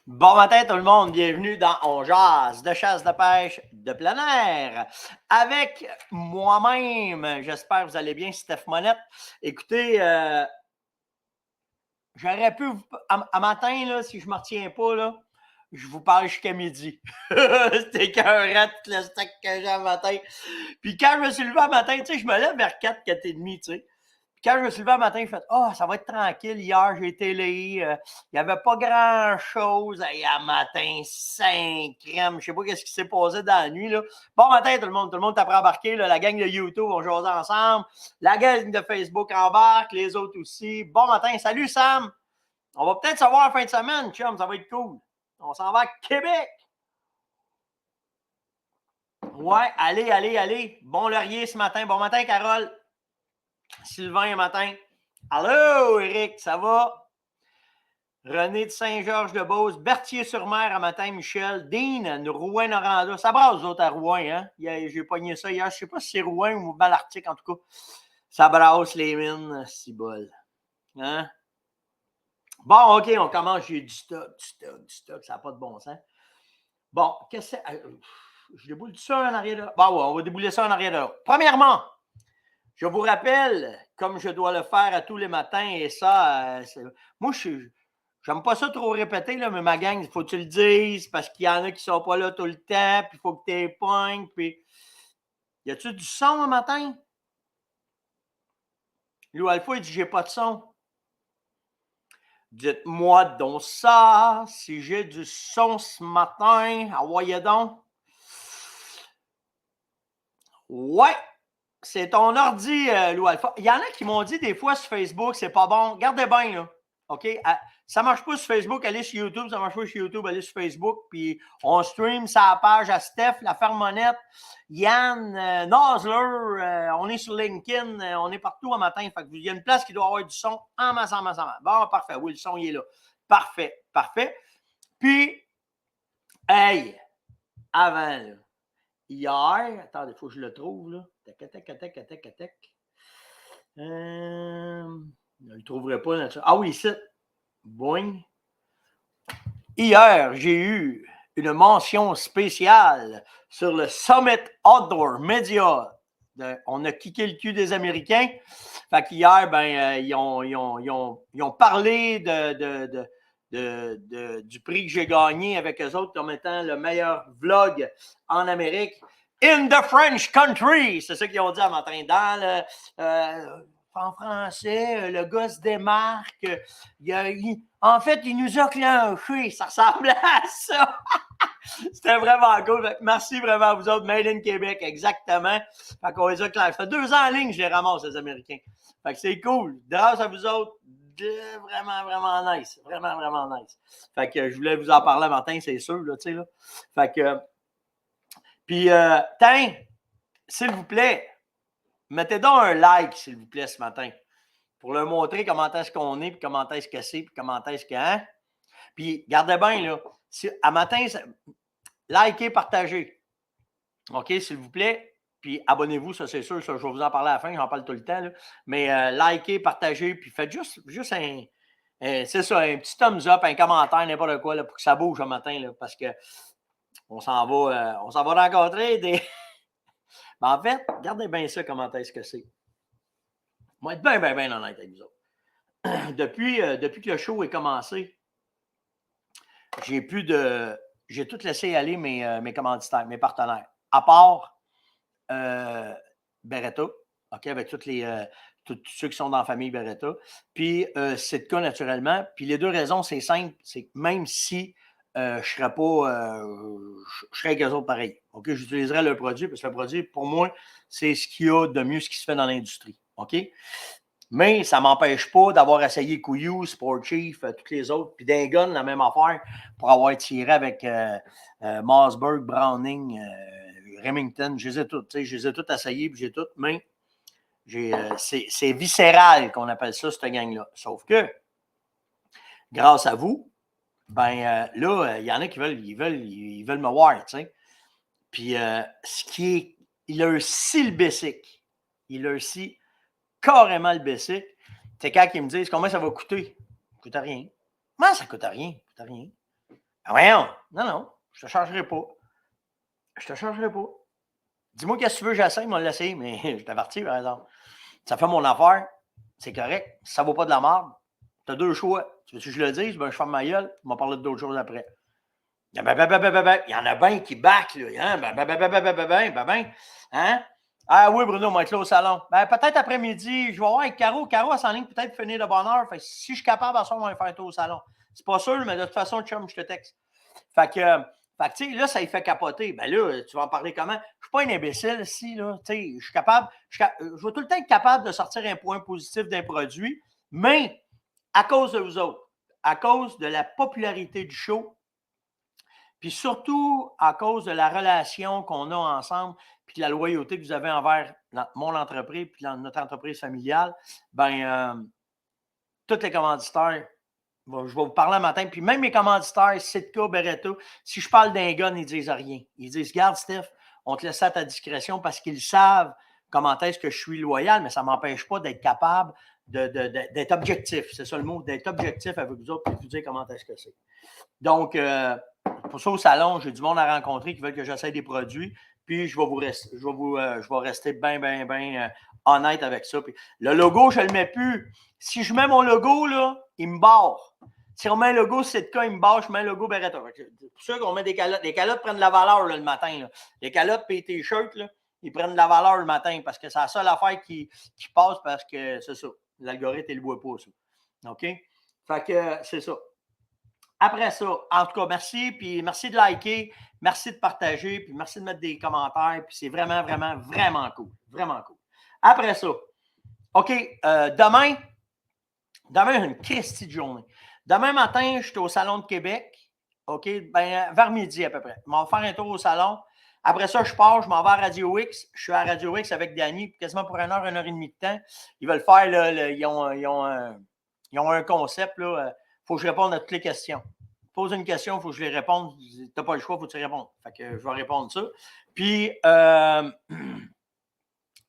Bon matin tout le monde, bienvenue dans On Jase de chasse de pêche de plein air avec moi-même. J'espère que vous allez bien, Steph Monette. Écoutez, j'aurais pu, à matin, là, si je ne me retiens pas, là, je vous parle jusqu'à midi. C'était écœurant tout le stock que j'ai à matin. Puis quand je me suis levé à matin, tu sais, je me lève vers 4, 4h30, tu sais. Quand je me suis levé le matin, je fait ça va être tranquille. Hier, j'ai été là. Il n'y avait pas grand-chose. À matin, 5 crèmes. Je sais pas ce qui s'est passé dans la nuit. Là. Bon matin, tout le monde. Tout le monde t'a embarqué. Là. La gang de YouTube, on joue ensemble. La gang de Facebook embarque. Les autres aussi. Bon matin. Salut, Sam. On va peut-être savoir la fin de semaine, chum. Ça va être cool. On s'en va à Québec. Ouais, allez. Bon laurier ce matin. Bon matin, Carole. Sylvain, matin. Allô, Eric, ça va? René de Saint-Georges-de-Beauce, Berthier-sur-Mer à matin, Michel, Dean, Rouen-Noranda. Ça brasse, autres, à Rouen, hein? J'ai pogné ça hier. Je ne sais pas si c'est Rouen ou Malartic, en tout cas. Ça brasse les mines, si bol. Hein? Bon, OK, on commence. J'ai du stock. Ça n'a pas de bon sens. Bon, qu'est-ce que c'est? Je déboule ça en arrière de là. Bon, ouais, on va débouler ça en arrière de là. Premièrement, je vous rappelle, comme je dois le faire à tous les matins, et ça, moi, j'aime pas ça trop répéter, là, mais ma gang, il faut que tu le dises, parce qu'il y en a qui sont pas là tout le temps, puis il faut que tu les pognes, puis... Y a-tu du son un matin? Lou Alpha, il dit, j'ai pas de son. Dites-moi donc ça, si j'ai du son ce matin, voyez donc. Ouais, c'est ton ordi, Lou Alpha. Il y en a qui m'ont dit des fois sur Facebook, c'est pas bon. Gardez bien, là. OK? Ça marche pas sur Facebook, allez sur YouTube. Ça marche pas sur YouTube, allez sur Facebook. Puis on stream sa page à Steph, la Fermonette, Yann, Nosler. On est sur LinkedIn. On est partout un matin. Fait que il y a une place qui doit avoir du son en masse. Bon, parfait. Oui, le son, il est là. Parfait. Puis, hey, avant, là. Hier, attendez, il faut que je le trouve, là. Tac. Je ne le trouverai pas. Ah oui, ici. Boing. Hier, j'ai eu une mention spéciale sur le Summit Outdoor Media. On a kické le cul des Américains. Fait qu'hier, ils ont parlé du prix que j'ai gagné avec eux autres comme étant le meilleur vlog en Amérique. In the French country! C'est ça qu'ils ont dit à matin. En français, le gars se démarque. En fait, il nous a clenché. Ça ressemblait à ça. C'était vraiment cool. Merci vraiment à vous autres. Made in Québec, exactement. Fait qu'on les a clenchés. Ça fait 2 ans en ligne que je les ramasse, les Américains. Fait que c'est cool. Grâce à vous autres, vraiment nice. Vraiment nice. Fait que je voulais vous en parler matin, c'est sûr. Là, tu sais, là. Fait que... Puis, tiens, s'il vous plaît, mettez donc un like, s'il vous plaît, ce matin, pour leur montrer comment est-ce qu'on est, puis comment est-ce que c'est, puis comment est-ce que... Hein? Puis, gardez bien, là, à matin, likez, partagez. OK, s'il vous plaît? Puis, abonnez-vous, ça, c'est sûr, ça, je vais vous en parler à la fin, j'en parle tout le temps, là. Mais likez, partagez, puis faites juste c'est ça, un petit thumbs up, un commentaire, n'importe quoi, là, pour que ça bouge le matin, là, parce que on s'en va rencontrer des... Mais en fait, regardez bien ça, comment est-ce que c'est. Moi, être bien honnête avec vous autres. Depuis que le show est commencé, j'ai tout laissé aller mes commanditaires, mes partenaires. À part Beretta, OK, avec tous ceux qui sont dans la famille Beretta. Puis Sitka, naturellement. Puis les deux raisons, c'est simple, c'est que même si je ne serais pas, je serais avec eux autres pareil. OK, j'utiliserais le produit parce que le produit, pour moi, c'est ce qu'il y a de mieux, ce qui se fait dans l'industrie. OK? Mais ça ne m'empêche pas d'avoir essayé Couillou, Sport Chief, toutes les autres. Puis d'un gun, la même affaire, pour avoir tiré avec Mossberg, Browning, Remington. Je les ai toutes essayées, puis j'ai toutes, mais c'est viscéral qu'on appelle ça, cette gang-là. Sauf que, grâce à vous, là, il y en a qui veulent me voir, tu sais. Puis, il a réussi le basic. Il a réussi carrément le basic. C'est quand ils me disent combien ça va coûter. Ça ne coûte rien. Comment ça ne coûte rien? Ça ne coûte rien. Ah, voyons. Non, je te chargerai pas. Je te chargerai pas. Dis-moi qu'est-ce que tu veux, j'essaie, moi, l'essayer, mais je t'avertis, par exemple. Ça fait mon affaire, c'est correct. Si ça vaut pas de la merde, tu as deux choix. Tu veux que je le dise? Ben, je ferme ma gueule, on va parler d'autres choses après. Il y en a bien qui back, là. Hein? Ah oui, Bruno, on va être là au salon. Ben, peut-être après-midi, je vais voir avec Caro. Caro, elle s'enligne peut-être finir de bonne heure. Fait que si je suis capable, à soir, on va faire un tour au salon. C'est pas sûr, mais de toute façon, chum, je te texte. Fait que tu sais, là, ça lui fait capoter. Ben là, tu vas en parler comment? Je suis pas un imbécile ici, là. Tu sais, je suis capable, je vais tout le temps être capable de sortir un point positif d'un produit, mais à cause de vous autres, à cause de la popularité du show, puis surtout à cause de la relation qu'on a ensemble, puis de la loyauté que vous avez envers mon entreprise, puis notre entreprise familiale, ben tous les commanditaires, je vais vous parler un matin, puis même mes commanditaires, Sitka, Beretta, si je parle d'un gun, ils disent rien. Ils disent, regarde, Steph, on te laisse ça à ta discrétion parce qu'ils savent comment est-ce que je suis loyal, mais ça ne m'empêche pas d'être capable d'être objectif. C'est ça le mot, d'être objectif avec vous autres et de vous dire comment est-ce que c'est. Donc, pour ça, au salon, j'ai du monde à rencontrer qui veulent que j'essaie des produits. Puis, je vais rester bien honnête avec ça. Puis, le logo, je ne le mets plus. Si je mets mon logo, là, il me barre. Si on met un logo Sitka, il me barre, je mets un logo Beretta. Pour ça qu'on met des calottes. Les calottes prennent de la valeur là, le matin. Là. Les calottes et les t-shirts, là, ils prennent de la valeur le matin parce que c'est la seule affaire qui passe parce que c'est ça. L'algorithme, il ne le voit pas, ça. OK? Fait que c'est ça. Après ça, en tout cas, merci, puis merci de liker, merci de partager, puis merci de mettre des commentaires, puis c'est vraiment cool. Vraiment cool. Après ça, OK, demain, une Christie de journée. Demain matin, je suis au Salon de Québec, OK, ben, vers midi à peu près. On va faire un tour au salon. Après ça, je pars, je m'en vais à Radio X. Je suis à Radio X avec Danny, quasiment pour 1 heure et demie de temps. Ils veulent faire, là, ils ont un concept, là. Faut que je réponde à toutes les questions. Pose une question, il faut que je les réponde. Tu n'as pas le choix, il faut que tu répondes. Fait que je vais répondre ça. Puis, je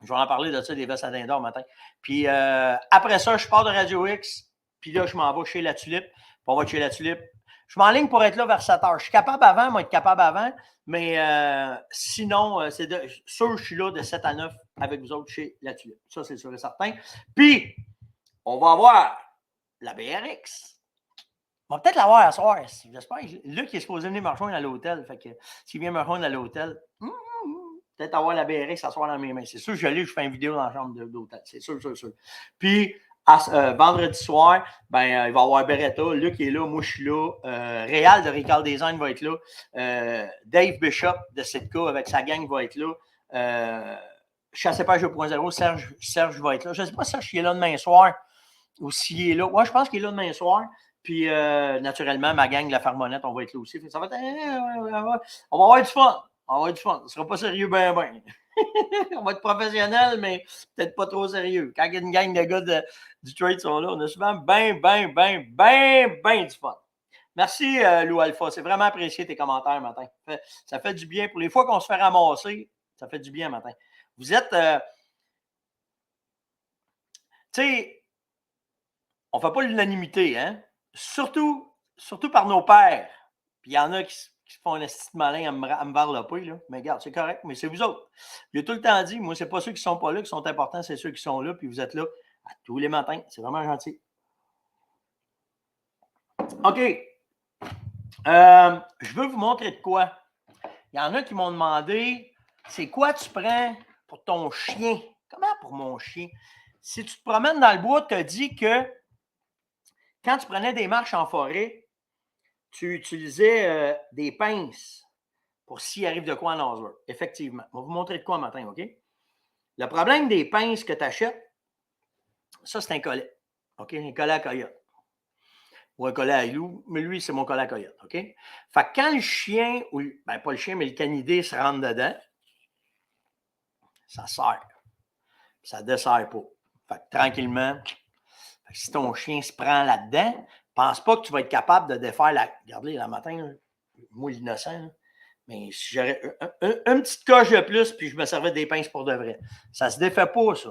vais en parler de ça, des vestes à dindon matin. Puis, après ça, je pars de Radio X. Puis là, je m'en vais chez La Tulipe. Puis on va chez La Tulipe. Je m'enligne pour être là vers 7 heures. Je suis capable avant, moi, être capable avant. Mais sinon, c'est sûr, je suis là de 7 à 9 avec vous autres chez La Tulipe. Ça, c'est sûr et certain. Puis, on va avoir la BRX. On va peut-être l'avoir à soir. J'espère. Luc est supposé venir me rejoindre à l'hôtel. Fait que s'il vient me rejoindre à l'hôtel, peut-être avoir la BRX à soir dans mes mains. C'est sûr que je fais une vidéo dans la chambre d'hôtel. C'est sûr. Puis, vendredi soir, ben, il va y avoir Beretta. Luc est là, moi je suis là. Réal de Ricard Design va être là. Dave Bishop de Sitka avec sa gang va être là. Chassez-page 2.0, Serge va être là. Je ne sais pas si Serge est là demain soir ou s'il est là. Ouais, je pense qu'il est là demain soir. Puis, naturellement, ma gang, la Farmonnette, on va être là aussi. Ça va être, on va avoir du fun. On va avoir du fun. Ça ne sera pas sérieux, ben. On va être professionnel, mais peut-être pas trop sérieux. Quand il y a une gang de gars du trade sont là, on a souvent ben du fun. Merci, Lou Alpha. C'est vraiment apprécié tes commentaires matin. Ça fait du bien. Pour les fois qu'on se fait ramasser, ça fait du bien matin. Vous êtes... tu sais, on ne fait pas l'unanimité, hein? Surtout par nos pères. Puis il y en a qui se font un esti de malin à me varloper, là. Mais regarde, c'est correct, mais c'est vous autres. J'ai tout le temps dit, moi, c'est pas ceux qui sont pas là qui sont importants, c'est ceux qui sont là, puis vous êtes là à tous les matins. C'est vraiment gentil. OK. Je veux vous montrer de quoi. Il y en a qui m'ont demandé, c'est quoi tu prends pour ton chien? Comment pour mon chien? Si tu te promènes dans le bois, tu as dit que quand tu prenais des marches en forêt, tu utilisais des pinces pour s'il arrive de quoi en laser. Effectivement. On va vous montrer de quoi matin, OK? Le problème des pinces que tu achètes, ça, c'est un collet. OK? Un collet à coyote. Ou un collet à loup, mais lui, c'est mon collet à coyote. OK? Fait que quand le chien, ou pas le chien, mais le canidé se rentre dedans, ça serre. Ça ne dessert pas. Fait que tranquillement, si ton chien se prend là-dedans, pense pas que tu vas être capable de défaire la. Regardez, le matin, là, moi, l'innocent, là, mais si j'aurais une petite coche de plus, puis je me servais des pinces pour de vrai. Ça ne se défait pas, ça.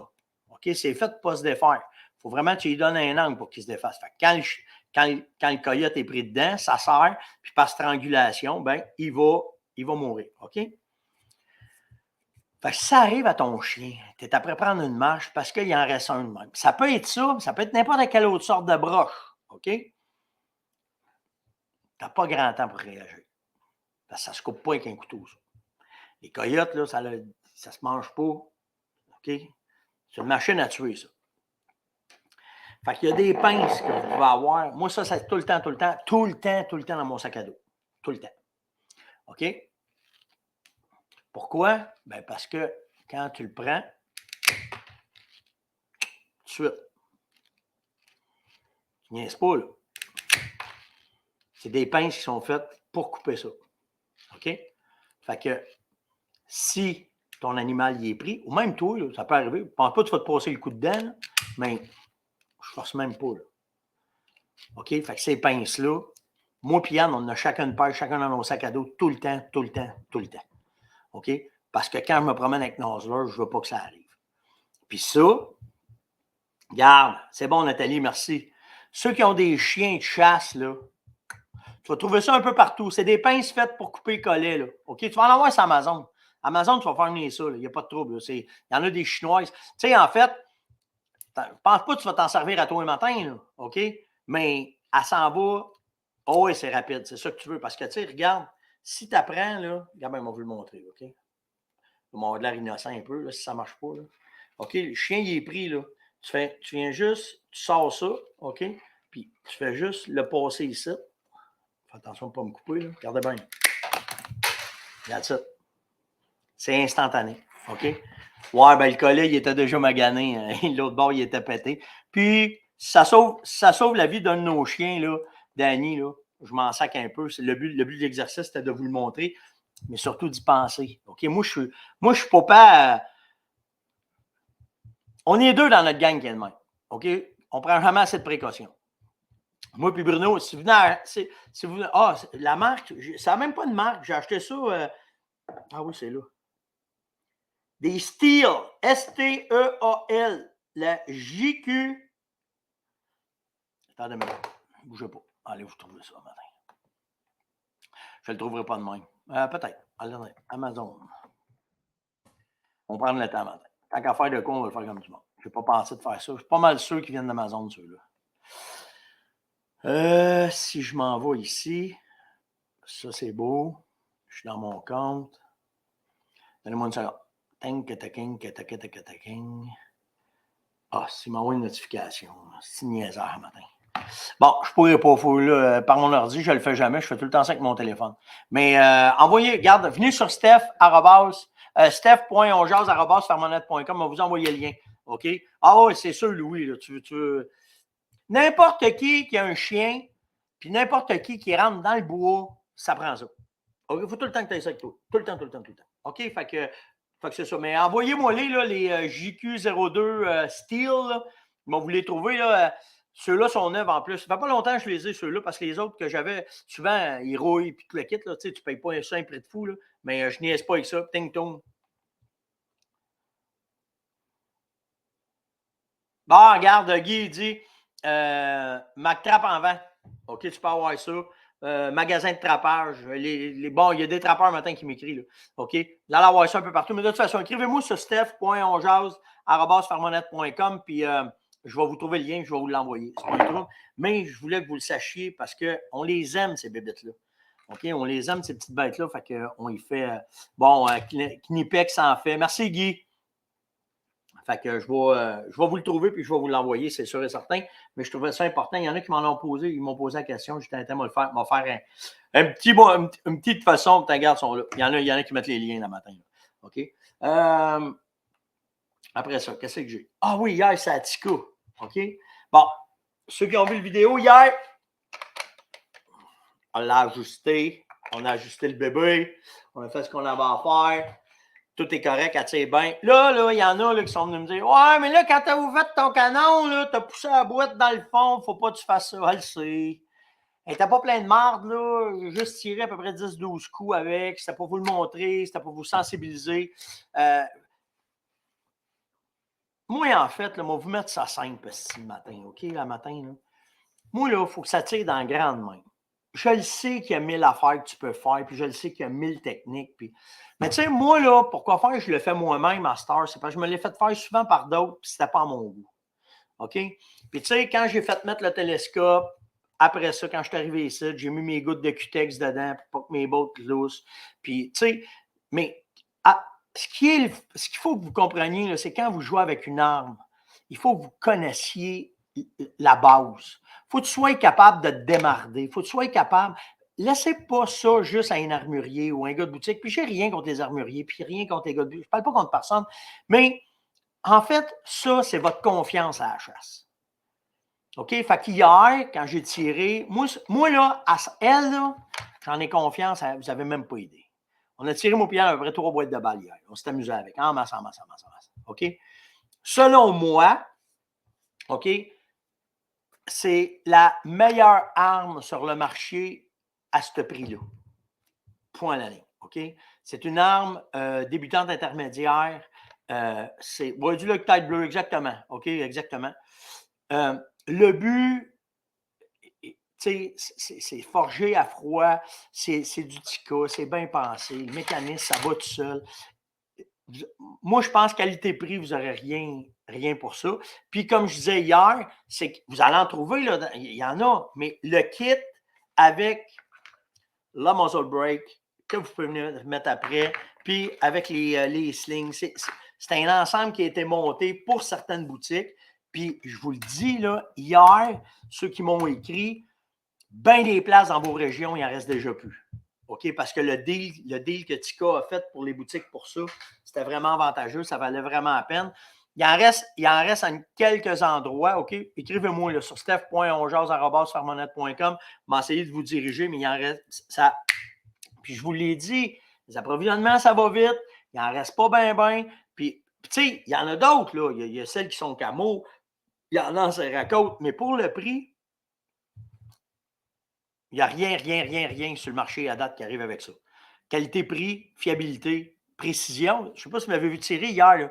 OK? C'est fait pour ne pas se défaire. Il faut vraiment que tu lui donnes un angle pour qu'il se défasse. Fait que quand le coyote est pris dedans, ça serre, puis par strangulation, ben, il va mourir. OK? Fait que si ça arrive à ton chien, tu es après prendre une marche parce qu'il en reste un de même. Ça peut être ça peut être n'importe quelle autre sorte de broche. OK? Tu n'as pas grand temps pour réagir. Parce que ça ne se coupe pas avec un couteau, ça. Les coyotes, là, ça ne se mange pas. OK? C'est une machine à tuer, ça. Fait qu'il y a des pinces que vous pouvez avoir. Moi, ça, c'est tout le temps dans mon sac à dos. Tout le temps. OK? Pourquoi? Ben parce que quand tu le prends, tout de suite, tu niaises pas, là. C'est des pinces qui sont faites pour couper ça. OK? Fait que si ton animal y est pris, ou même toi, là, ça peut arriver, je ne pense pas que tu vas te passer le coup dedans, là, mais je force même pas, là. OK? Fait que ces pinces-là, moi et Yann, on en a chacun une paire, chacun dans nos sacs à dos, tout le temps. OK? Parce que quand je me promène avec Nosler, je ne veux pas que ça arrive. Puis ça, regarde, c'est bon, Nathalie, merci. Ceux qui ont des chiens de chasse, là, tu vas trouver ça un peu partout. C'est des pinces faites pour couper les collets, là. OK? Tu vas en avoir sur Amazon. Amazon, tu vas faire venir ça, il n'y a pas de trouble. Il y en a des chinoises. Tu sais, en fait, je ne pense pas que tu vas t'en servir à toi le matin, là, OK? Mais elle s'en va. Oh oui, c'est rapide, c'est ça que tu veux. Parce que, tu sais, regarde, si tu apprends, là, regarde, on va vous le montrer, OK? On va avoir de l'air innocent un peu, là, si ça ne marche pas, là. OK, le chien, il est pris, là. Tu viens juste, tu sors ça, OK? Puis tu fais juste le passer ici. Fais attention de ne pas me couper, là. Regardez bien. That's it. C'est instantané, OK? Ouais, ben le collet, il était déjà magané. Hein. L'autre bord, il était pété. Puis, ça sauve la vie d'un de nos chiens, là, Danny, là. Je m'en sac un peu. Le but de l'exercice, c'était de vous le montrer, mais surtout d'y penser. OK? Moi, je suis pas... On est deux dans notre gang qui est de même. OK? On prend jamais assez de précautions. Moi puis Bruno, si vous venez la marque, ça n'a même pas de marque. J'ai acheté ça. Ah oui, c'est là. Des Steel. S-T-E-A-L. La JQ. Attendez, mais bougez pas. Allez, vous trouvez ça matin. Je ne le trouverai pas de même. Peut-être. Allez, Amazon. On va prendre le temps matin. Tant qu'à faire de quoi, on va le faire comme du monde. Je n'ai pas pensé de faire ça. Je suis pas mal sûr qu'ils viennent d'Amazon, ceux-là. Si je m'en vais ici, ça c'est beau. Je suis dans mon compte. Donnez-moi une seconde. Ah, s'il m'envoie une notification. C'est niaiseur matin. Bon, je pourrais pas. Là, par mon ordi, je le fais jamais. Je fais tout le temps ça avec mon téléphone. Mais envoyez, regarde, venez sur steph.onjaz@fermonette.com. On va vous envoyer le lien. OK? Ah oui, c'est sûr, Louis. Là, tu veux... N'importe qui a un chien, puis n'importe qui rentre dans le bois, ça prend ça. Il faut tout le temps que tu aies ça avec toi. Tout le temps. OK? Fait que c'est ça. Mais envoyez-moi les JQ02 Steel. Là. Vous les trouver. Là, ceux-là sont neufs en plus. Ça fait pas longtemps que je les ai, ceux-là, parce que les autres que j'avais, souvent, ils rouillent puis tout le kit. Là, tu ne payes pas ça un prix de fou. Là, mais je niaise pas avec ça. Ting-tong. Bon, regarde, Guy, il dit Mac Trappe en vent. OK, tu peux avoir ça. Magasin de trappage. Bon, il y a des trappeurs matin qui m'écrivent. OK? Vous allez avoir ça un peu partout. Mais de toute façon, écrivez-moi sur steph.onjaz@fermonette.com puis je vais vous trouver le lien, je vais vous l'envoyer. C'est pas un trouble. Mais je voulais que vous le sachiez parce qu'on les aime, ces bébêtes-là. OK? On les aime, ces petites bêtes-là. Fait qu'on y fait. Knipex en fait. Merci, Guy. Fait que je vais vous le trouver puis je vais vous l'envoyer, c'est sûr et certain. Mais je trouvais ça important. Il y en a qui m'en ont posé, ils m'ont posé la question. J'étais intent de le faire. Une petite façon, tes gardes sont là. Il y en a qui mettent les liens le matin. Là. OK? Après ça, qu'est-ce que j'ai? Ah oui, hier, c'est à Tico. OK? Bon, ceux qui ont vu la vidéo hier, on l'a ajusté. On a ajusté le bébé. On a fait ce qu'on avait à faire. Tout est correct, elle tire bien. Là, il y en a là, qui sont venus me dire ouais, mais là, quand tu as ouvert ton canon, tu as poussé la boîte dans le fond, faut pas que tu fasses ça. Elle sait. Elle n'était pas plein de marde, là. J'ai juste tiré à peu près 10-12 coups avec. C'était pour vous le montrer, c'était pour vous sensibiliser. Moi, en fait, là, moi, vous mettre ça simple ce matin, OK, le matin, là. Moi, là, il faut que ça tire dans la grande main. Je le sais qu'il y a 1000 affaires que tu peux faire, puis je le sais qu'il y a 1000 techniques. Puis... Mais tu sais, moi, là, pourquoi faire, je le fais moi-même à Star, c'est parce que je me l'ai fait faire souvent par d'autres, puis c'était pas à mon goût. OK? Puis tu sais, quand j'ai fait mettre le télescope, après ça, quand je suis arrivé ici, j'ai mis mes gouttes de Cutex dedans pour pas que mes bottes loussent. Puis, tu sais, mais ce qu'il faut que vous compreniez, c'est quand vous jouez avec une arme, il faut que vous connaissiez la base. Il faut que tu sois capable de te démarder. Il faut que tu sois capable. Laissez pas ça juste à un armurier ou un gars de boutique. Puis j'ai rien contre les armuriers, puis rien contre les gars de boutique. Je ne parle pas contre personne. Mais en fait, ça, c'est votre confiance à la chasse. OK? Fait qu'hier, quand j'ai tiré, moi là, elle, là, j'en ai confiance, vous n'avez même pas idée. On a tiré mon pied à peu près 3 boîtes de balles hier. On s'est amusé avec. En masse, en masse, en masse, en masse. OK? Selon moi, OK, c'est la meilleure arme sur le marché à ce prix-là. Point à la ligne. OK? C'est une arme débutante intermédiaire. C'est du Loctite bleu, exactement. OK, exactement. Le but, c'est forgé à froid, c'est du Tikka, c'est bien pensé. Le mécanisme, ça va tout seul. Moi, je pense qualité-prix, vous n'aurez rien pour ça. Puis, comme je disais hier, c'est que vous allez en trouver, là, il y en a, mais le kit avec la muzzle brake que vous pouvez venir mettre après, puis avec les slings, c'est un ensemble qui a été monté pour certaines boutiques. Puis, je vous le dis, là, hier, ceux qui m'ont écrit, bien des places dans vos régions, il n'en reste déjà plus. OK? Parce que le deal que Tikka a fait pour les boutiques pour ça, c'était vraiment avantageux, ça valait vraiment la peine. Il en reste à quelques endroits, OK? Écrivez-moi là, sur steph.onjaz@fermonette.com. Je vais essayer de vous diriger, mais il en reste. Ça... Puis je vous l'ai dit, les approvisionnements, ça va vite. Il n'en reste pas bien. Puis tu sais, il y en a d'autres, là. Il y a celles qui sont camo, il y en a en Serre-à-Côte, mais pour le prix, il n'y a rien sur le marché à date qui arrive avec ça. Qualité-prix, fiabilité, précision. Je ne sais pas si vous m'avez vu tirer hier. Là.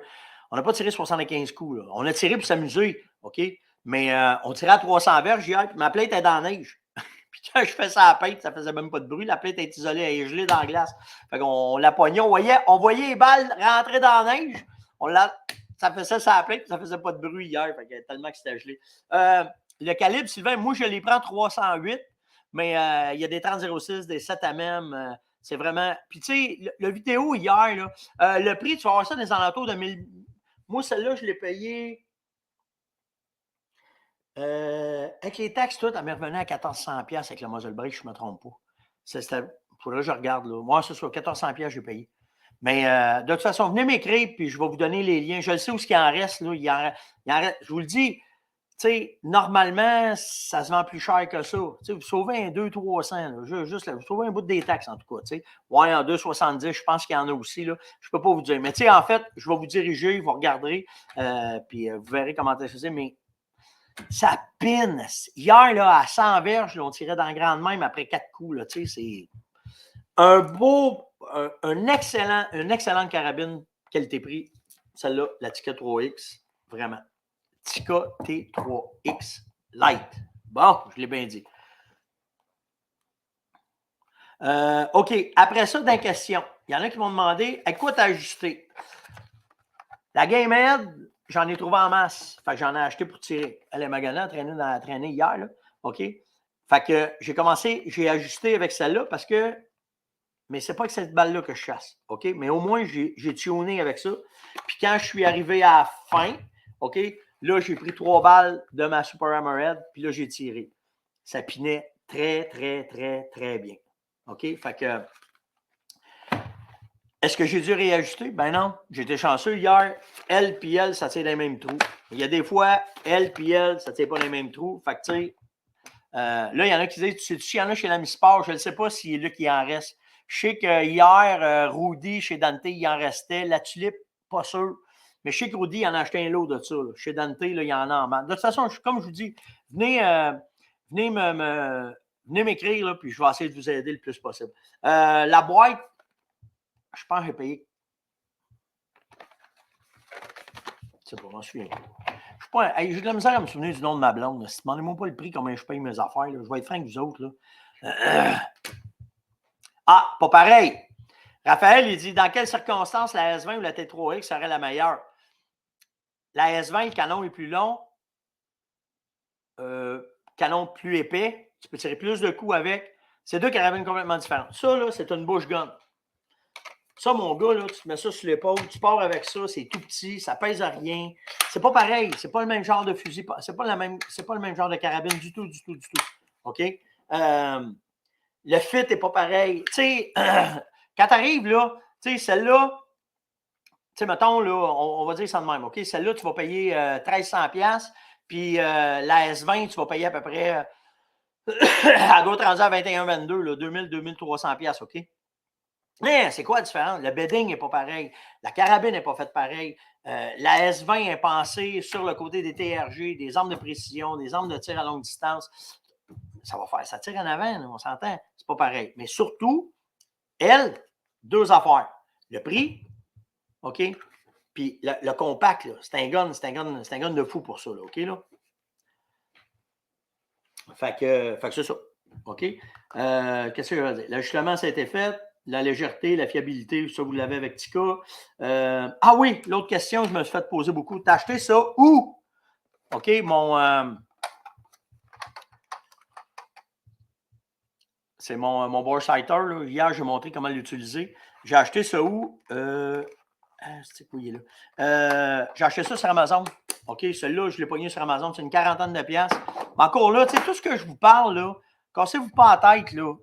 On n'a pas tiré 75 coups. Là. On a tiré pour s'amuser, OK? Mais on tirait à 300 verges hier, puis ma plainte est dans la neige. Puis quand je fais ça à la pinte, ça ne faisait même pas de bruit. La plainte est isolée, elle est gelée dans la glace. Fait qu'on la poignait, on voyait les balles rentrer dans la neige. Ça faisait ça à la plainte, ça ne faisait pas de bruit hier, fait que, tellement que c'était gelé. Le calibre, Sylvain, moi, je les prends 308. Mais il y a des 30-06, des 7 à même. C'est vraiment. Puis, tu sais, le vidéo hier, là, le prix, tu vas avoir ça dans les alentours de 1000. Moi, celle-là, je l'ai payée. Avec les taxes, tout, elle m'est revenue à 1400$ avec le muzzle brake, je ne me trompe pas. Il faudrait que je regarde. Là. Moi, ce soit 1400$, j'ai payé. Mais de toute façon, venez m'écrire, puis je vais vous donner les liens. Je le sais où il en reste. Là. Il en reste. Je vous le dis. Normalement, ça se vend plus cher que ça. Vous sauvez un 200-300, juste là, vous sauvez un bout des taxes, en tout cas. Ouais, en 2,70, je pense qu'il y en a aussi. Là. Je ne peux pas vous dire. Mais en fait, je vais vous diriger, vous regarderez, puis vous verrez comment ça se fait. Mais ça pine. Hier, là, à 100 verges, là, on tirait dans la grande même après 4 coups. C'est une excellente carabine qualité-prix. Celle-là, la Tikka 3X, vraiment. Tikka T3X Lite. Bon, je l'ai bien dit. OK. Après ça, dans la question, il y en a qui m'ont demandé à quoi tu as ajusté. La Game Head, j'en ai trouvé en masse. Fait que j'en ai acheté pour tirer. Elle est maganée, traînée hier. Là. OK. Fait que j'ai ajusté avec celle-là parce que. Mais c'est pas que cette balle-là que je chasse. OK? Mais au moins, j'ai tuné avec ça. Puis quand je suis arrivé à la fin, OK? Là, j'ai pris 3 balles de ma Super Hammerhead, puis là, j'ai tiré. Ça pinait très bien. OK? Fait que, est-ce que j'ai dû réajuster? Ben non, j'étais chanceux hier. Elle puis elle, ça tire dans les mêmes trous. Il y a des fois, elle puis elle, ça tire pas dans les mêmes trous. Fait que, tu sais, là, il y en a qui disent, tu sais-tu, il y en a chez l'Ami Sport, je ne sais pas s'il est là qui en reste. Je sais que hier, Rudy, chez Dante, il en restait. La tulipe, pas sûr. Mais je sais que Rudy, il en a acheté un lot de ça. Là. Chez Dante, là, il y en a en masse. De toute façon, comme je vous dis, venez m'écrire, là, puis je vais essayer de vous aider le plus possible. La boîte, je pense que j'ai payé. C'est pas, je m'en souviens. Je suis pas. Hey, j'ai de la misère à me souvenir du nom de ma blonde. Si demandez-moi pas le prix, comment je paye mes affaires. Là. Je vais être franc avec vous autres. Là. Ah, pas pareil. Raphaël, il dit dans quelles circonstances la S20 ou la T3X serait la meilleure? La S20, le canon est plus long. Canon plus épais. Tu peux tirer plus de coups avec. C'est deux carabines complètement différentes. Ça, là, c'est une bush gun. Ça, mon gars, là, tu te mets ça sur l'épaule, tu pars avec ça, c'est tout petit, ça pèse à rien. C'est pas pareil, c'est pas le même genre de fusil, c'est pas le même genre de carabine du tout. OK? Le fit n'est pas pareil. Tu sais, quand tu arrives là, tu sais, celle-là, tu sais, mettons, là, on va dire ça de même, OK? Celle-là, tu vas payer 1300$, puis la S20, tu vas payer à peu près, elle doit être rendue à 21-22, là, 2000-2300$, OK? Mais c'est quoi la différence? Le bedding n'est pas pareil. La carabine n'est pas faite pareil. La S20 est pensée sur le côté des TRG, des armes de précision, des armes de tir à longue distance. Ça tire en avant, là, on s'entend. C'est pas pareil. Mais surtout, elle, deux affaires. Le prix, OK? Puis le compact, là, c'est un gun de fou pour ça, là, OK? Là? Fait que c'est ça. OK? Qu'est-ce que je veux dire? L'ajustement, ça a été fait. La légèreté, la fiabilité, ça, vous l'avez avec Tika. Ah oui, l'autre question, je me suis fait poser beaucoup. T'as acheté ça où? OK, c'est mon Borsighter. Là. Hier, j'ai montré comment l'utiliser. J'ai acheté ça où? C'est quoi, il est là? J'ai acheté ça sur Amazon. OK, celui-là, je l'ai pogné sur Amazon. C'est une quarantaine de piastres. Mais encore là, tu sais, tout ce que je vous parle, là, cassez-vous pas la tête, là.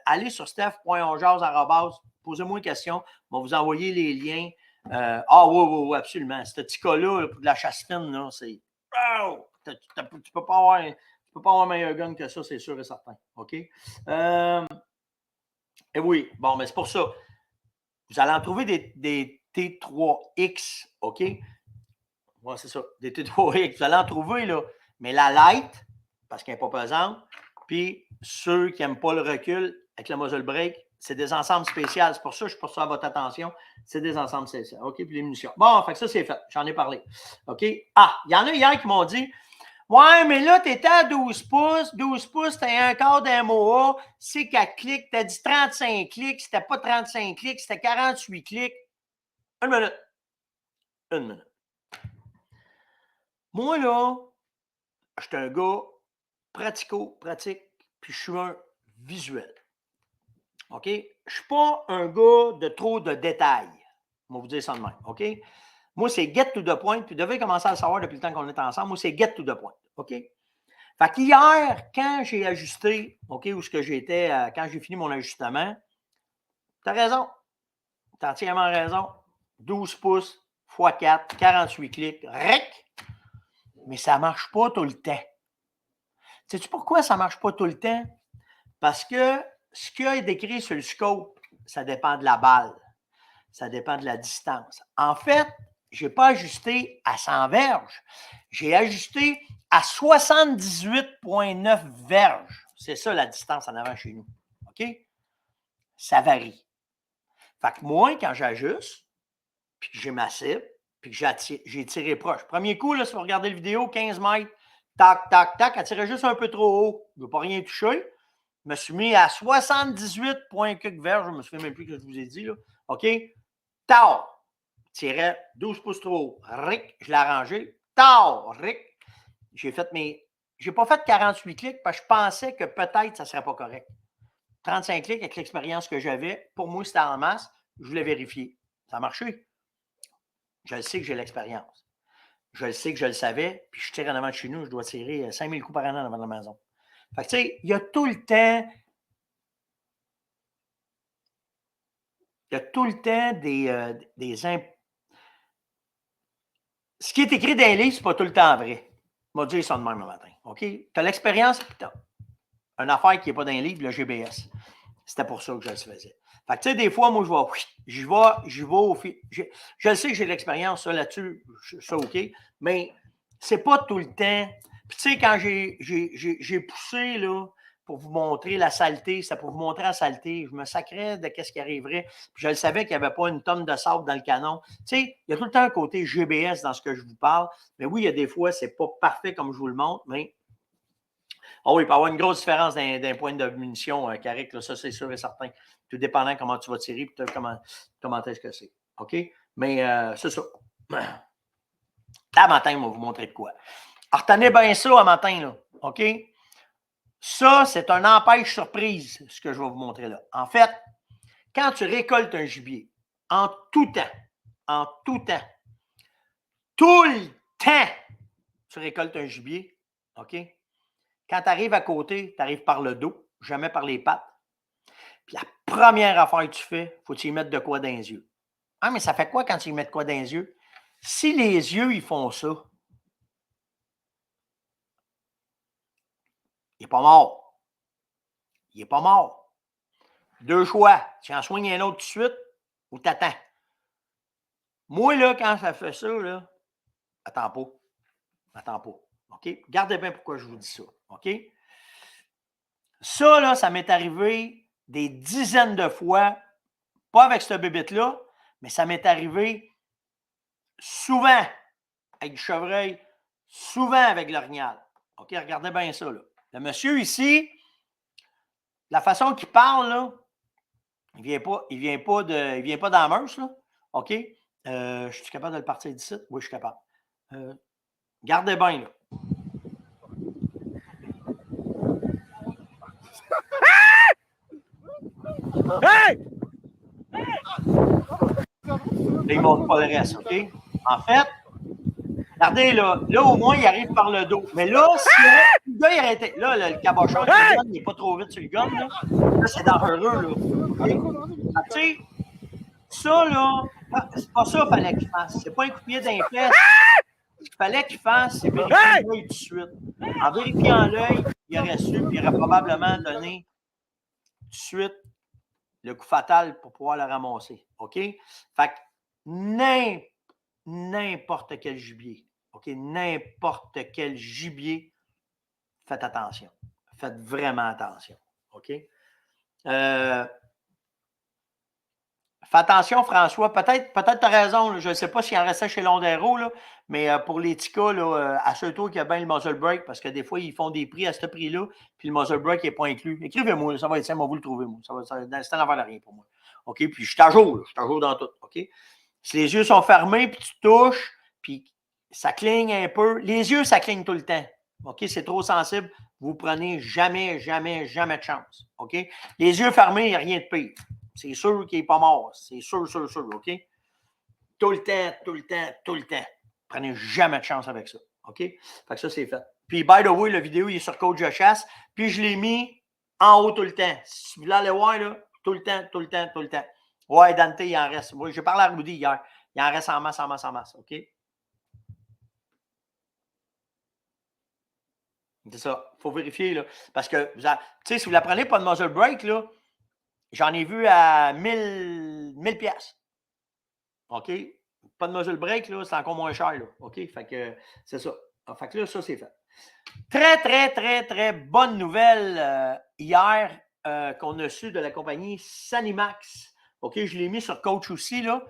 Allez sur steph.onjaz@, posez-moi une question. On va vous envoyer les liens. Oui, absolument. Ce petit cas-là, pour de la chasse fine, là, c'est. Oh! Tu peux pas avoir meilleur gun que ça, c'est sûr et certain. OK? Et oui, bon, mais c'est pour ça. Vous allez en trouver des T3X, OK? Ouais, c'est ça, des T3X. Vous allez en trouver, là. Mais la light, parce qu'elle n'est pas pesante, puis ceux qui n'aiment pas le recul avec la muzzle brake, c'est des ensembles spéciaux. C'est pour ça que je porte ça à votre attention. C'est des ensembles spéciaux. OK? Puis les munitions. Bon, fait que ça, c'est fait. J'en ai parlé. OK? Ah, il y en a hier qui m'ont dit ouais, mais là, tu étais à 12 pouces. 12 pouces, tu as un quart d'un MOA. C'est 4 clics. Tu as dit 35 clics. C'était pas 35 clics, c'était 48 clics. Une minute. Moi, là, je suis un gars pratico-pratique, puis je suis un visuel. OK? Je ne suis pas un gars de trop de détails. On va vous dire ça de même. OK? Moi, c'est get to the point, puis vous devez commencer à le savoir depuis le temps qu'on est ensemble. Moi, c'est get to the point. OK? Fait qu'hier, quand j'ai ajusté, OK, où ce que j'étais, quand j'ai fini mon ajustement, tu as raison. Tu as entièrement raison. 12 pouces x 4, 48 clics, rec. Mais ça ne marche pas tout le temps. Sais-tu pourquoi ça ne marche pas tout le temps? Parce que ce qu'il y a décrit sur le scope, ça dépend de la balle. Ça dépend de la distance. En fait, je n'ai pas ajusté à 100 verges. J'ai ajusté à 78,9 verges. C'est ça la distance en avant chez nous. OK? Ça varie. Fait que moi, quand j'ajuste, puis que j'ai ma cible, puis que j'ai tiré proche. Premier coup, là, si vous regardez la vidéo, 15 mètres, tac, tac, tac, elle tirait juste un peu trop haut. Je ne veux pas rien toucher. Je me suis mis à 78 points quelques verges. Je ne me souviens même plus que je vous ai dit. Là. OK? Tao! Tirait 12 pouces trop haut. Ric, je l'ai arrangé. Tao! Ric. J'ai fait mes. J'ai pas fait 48 clics parce que je pensais que peut-être ça ne serait pas correct. 35 clics avec l'expérience que j'avais. Pour moi, c'était en masse. Je voulais vérifier. Ça a marché. Je le sais que j'ai l'expérience. Je le sais que je le savais. Puis je tire en avant de chez nous. Je dois tirer 5000 coups par an en avant de la maison. Fait que tu sais, il y a tout le temps. Il y a tout le temps des ce qui est écrit dans les livres, ce n'est pas tout le temps vrai. Je vais dire ça de même le matin. OK? Tu as l'expérience, puis tu as une affaire qui n'est pas dans les livres, le GBS. C'était pour ça que je le faisais. Fait que, tu sais, des fois, moi, je vais au fil. Je le sais que j'ai de l'expérience, ça, là-dessus, ça, OK. Mais c'est pas tout le temps. Puis, tu sais, quand j'ai poussé, là, pour vous montrer la saleté, c'était pour vous montrer la saleté. Je me sacrais de ce qui arriverait. Puis je le savais qu'il n'y avait pas une tonne de sable dans le canon. Tu sais, il y a tout le temps un côté GBS dans ce que je vous parle. Mais oui, il y a des fois, ce n'est pas parfait comme je vous le montre, mais oh oui, il peut y avoir une grosse différence d'un point de munition, Carrick, là, ça c'est sûr et certain. Tout dépendant comment tu vas tirer et comment est-ce que c'est. OK? Mais c'est ça. À matin, on va vous montrer de quoi. Alors, retenez bien ça à matin, là. OK? Ça, c'est un empêche surprise, ce que je vais vous montrer là. En fait, quand tu récoltes un gibier, en tout temps, tout le temps, tu récoltes un gibier, OK? Quand tu arrives à côté, tu arrives par le dos, jamais par les pattes. Puis la première affaire que tu fais, il faut que tu y mettes de quoi dans les yeux. Ah, mais ça fait quoi quand tu y mets de quoi dans les yeux? Si les yeux, ils font ça, il n'est pas mort. Il n'est pas mort. Deux choix. Tu en soignes un autre tout de suite ou tu attends. Moi, là, quand ça fait ça, là, attends pas. Attends pas. OK? Gardez bien pourquoi je vous dis ça. OK? Ça, là, ça m'est arrivé des dizaines de fois, pas avec cette bébête-là, mais ça m'est arrivé souvent avec du chevreuil, souvent avec l'orignal. OK? Regardez bien ça, là. Le monsieur ici, la façon qu'il parle, là, il vient pas dans la Meuse, là. OK? Je suis capable de le partir d'ici? Oui, je suis capable. Gardez bien, là. Hey! Là, il ne montre pas le reste, OK? En fait, regardez, là, au moins, il arrive par le dos. Mais là, si le gars, il arrêtait. Là, le cabochon, il n'est pas trop vite sur le gun, là. Là, c'est dangereux, là. Okay? Tu sais, ça, là, c'est pas ça qu'il fallait qu'il fasse. C'est pas un coup de pied d'un fesses. Ce qu'il fallait qu'il fasse, c'est vérifier l'œil tout de suite. En vérifiant l'œil, il aurait su, puis il aurait probablement donné tout de suite le coup fatal pour pouvoir le ramasser. OK? Fait que n'importe quel gibier, OK? N'importe quel gibier, faites attention. Faites vraiment attention. OK? Fais attention, François. Peut-être tu as raison. Là. Je ne sais pas s'il en restait chez Londero, là, mais pour les ticas, assure-toi qu'il y a bien le muzzle break parce que des fois, ils font des prix à ce prix-là, puis le muzzle break n'est pas inclus. Écrivez-moi, ça va être simple, on va vous le trouver. Moi. C'est un affaire de rien pour moi. OK? Puis je suis à jour dans tout. OK? Si les yeux sont fermés, puis tu touches, puis ça cligne un peu. Les yeux, ça cligne tout le temps. OK? C'est trop sensible. Vous prenez jamais de chance. OK? Les yeux fermés, il n'y a rien de pire. C'est sûr qu'il n'est pas mort. C'est sûr, OK? Tout le temps. Prenez jamais de chance avec ça. OK? Fait que ça, c'est fait. Puis, by the way, la vidéo, il est sur Coach de chasse. Puis, je l'ai mis en haut tout le temps. Si vous voulez aller voir, là, tout le temps. Ouais, Dante, il en reste. Moi, j'ai parlé à Rudy hier. Il en reste en masse. OK? C'est ça. Il faut vérifier, là. Parce que, tu sais, si vous ne la prenez pas de muzzle break, là, j'en ai vu à 1000 piastres. OK? Pas de muzzle break, là, c'est encore moins cher, là. OK? Fait que c'est ça. Fait que là, ça, c'est fait. Très bonne nouvelle hier qu'on a su de la compagnie Sanimax. OK? Je l'ai mis sur Coach aussi, là.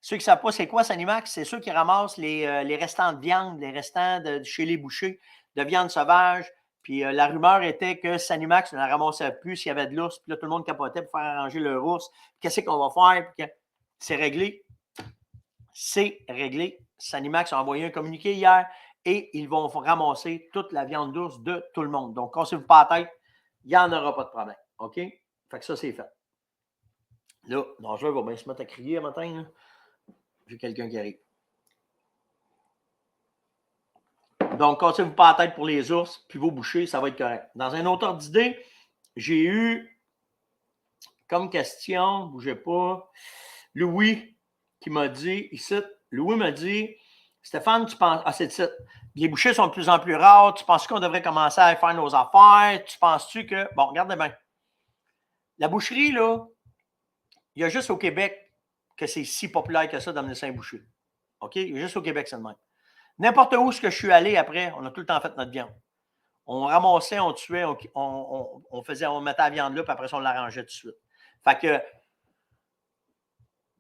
Ceux qui ne savent pas c'est quoi Sanimax, c'est ceux qui ramassent les restants de viande, les restants de chez les bouchers, de viande sauvage. Puis la rumeur était que Sanimax ne la ramassait plus s'il y avait de l'ours. Puis là, tout le monde capotait pour faire arranger leur ours. Qu'est-ce qu'on va faire? Puis c'est réglé. C'est réglé. Sanimax a envoyé un communiqué hier et ils vont ramasser toute la viande d'ours de tout le monde. Donc, cassez-vous pas la tête, il n'y en aura pas de problème. OK? Fait que ça, c'est fait. Là, Dangereux va bien se mettre à crier un matin. Là. J'ai quelqu'un qui arrive. Donc, cassez-vous pas la tête pour les ours, puis vos bouchers, ça va être correct. Dans un autre ordre d'idée, j'ai eu comme question, bougez pas, Louis qui m'a dit, ici, Louis m'a dit, Stéphane, tu penses, c'est ça, les bouchers sont de plus en plus rares, tu penses qu'on devrait commencer à faire nos affaires, tu penses-tu que, bon, regardez bien, la boucherie, là, il y a juste au Québec que c'est si populaire que ça d'amener ça un boucher. OK? Il y a juste au Québec, c'est le même. N'importe où ce que je suis allé après, on a tout le temps fait notre viande. On ramassait, on tuait, on mettait la viande là, puis après ça, on l'arrangeait tout de suite. Fait que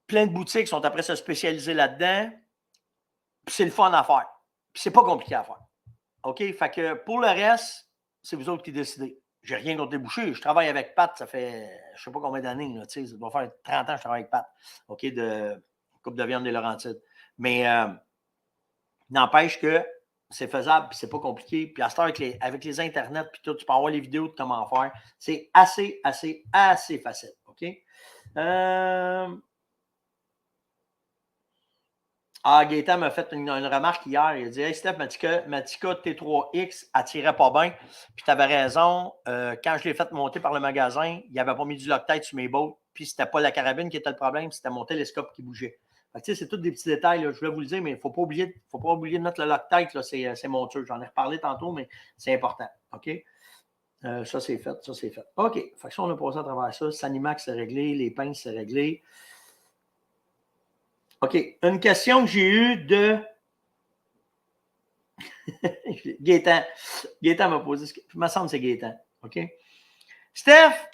plein de boutiques sont après se spécialiser là-dedans. Puis c'est le fun à faire. Puis c'est pas compliqué à faire. OK? Fait que pour le reste, c'est vous autres qui décidez. J'ai rien contre les bouchers. Je travaille avec Pat, ça fait je sais pas combien d'années. Là, ça doit faire 30 ans que je travaille avec Pat. OK? De coupe de viande des Laurentides. Mais n'empêche que c'est faisable, puis c'est pas compliqué. Puis à ce temps, avec les internets, puis tout, tu peux avoir les vidéos de comment faire. C'est assez facile. OK? Gaëtan m'a fait une remarque hier. Il a dit Hey Steph, Matica T3X attirait pas bien. Puis tu avais raison. Quand je l'ai fait monter par le magasin, il n'avait pas mis du Loctite sur mes bottes. Puis c'était pas la carabine qui était le problème, c'était mon télescope qui bougeait. C'est tous des petits détails. Là, je voulais vous le dire, mais il ne faut pas oublier de mettre le Loctite. C'est mon truc. J'en ai reparlé tantôt, mais c'est important. OK? Ça, c'est fait. OK. Fait que ça, on a passé à travers ça. Sanimax, c'est réglé. Les pinces, c'est réglé. OK. Une question que j'ai eue de Gaëtan. Gaëtan m'a posé. Il me semble que c'est Gaëtan. OK? Steph,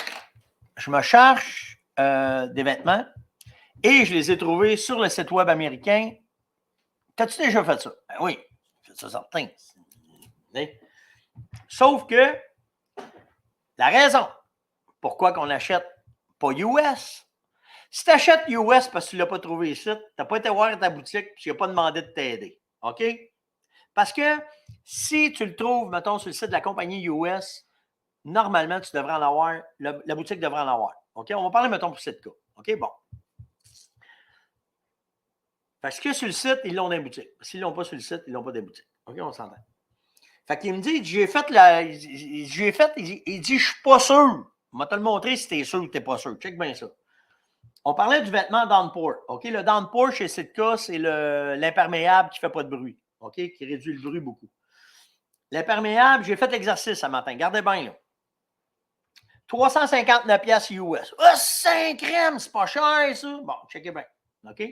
je me cherche des vêtements et je les ai trouvés sur le site web américain. T'as-tu déjà fait ça? Ben oui, j'ai fait ça certain. Sauf que la raison pourquoi qu'on achète pas US, si tu achètes US parce que tu ne l'as pas trouvé ici, tu n'as pas été voir ta boutique et tu n'as pas demandé de t'aider. OK? Parce que si tu le trouves, mettons, sur le site de la compagnie US, normalement, tu devrais en avoir, la boutique devrait en avoir. OK? On va parler, mettons, pour cette cas. OK? Bon. Parce que sur le site, ils l'ont dans les boutiques. S'ils ne l'ont pas sur le site, ils ne l'ont pas dans les boutiques. OK? On s'entend. Fait qu'il me dit, il dit, je suis pas sûr. On va te le montrer si tu es sûr ou tu n'es pas sûr. Check bien ça. On parlait du vêtement downpour. OK? Le downpour chez Sitka, c'est l'imperméable qui ne fait pas de bruit. OK? Qui réduit le bruit beaucoup. L'imperméable, j'ai fait l'exercice ce matin. Regardez bien, là. 359$ US. Ah, 5 crèmes, c'est pas cher, ça. Bon, checkez bien. OK?